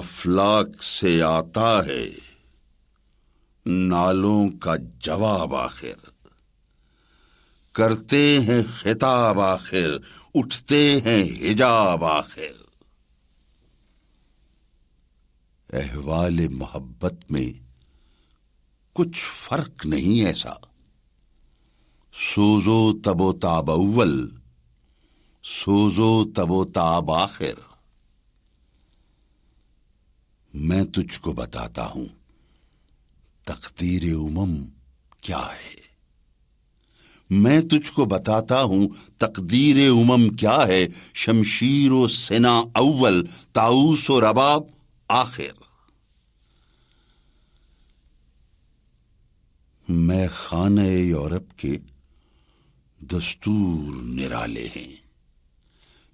افلاک سے آتا ہے نالوں کا جواب آخر، کرتے ہیں خطاب آخر، اٹھتے ہیں حجاب آخر۔ احوال محبت میں کچھ فرق نہیں ایسا، سوزو تب و تاب اول، سوزو تب و تاب آخر۔ میں تجھ کو بتاتا ہوں تقدیر امم کیا ہے، میں تجھ کو بتاتا ہوں تقدیر امم کیا ہے، شمشیر و سنا اول، طاؤس و رباب آخر۔ میں خانہ یورپ کے دستور نرالے ہیں،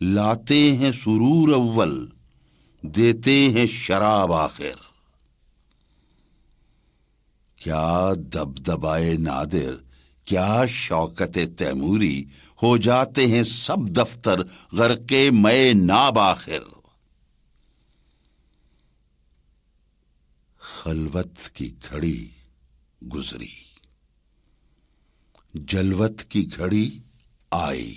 لاتے ہیں سرور اول، دیتے ہیں شراب آخر۔ کیا دبدبائے نادر، کیا شوکت تیموری، ہو جاتے ہیں سب دفتر غرقے مے ناب آخر۔ خلوت کی گھڑی گزری، جلوت کی گھڑی آئی،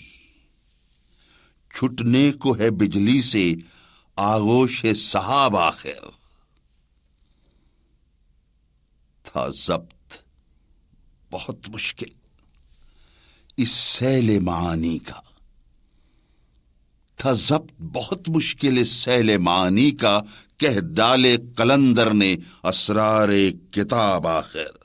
چھٹنے کو ہے بجلی سے آغوش صحاب آخر۔ تھا ضبط بہت مشکل اس سیل معانی کا، تھا ضبط بہت مشکل اس سیل معانی کا، کہہ ڈالے قلندر نے اسرار کتاب آخر۔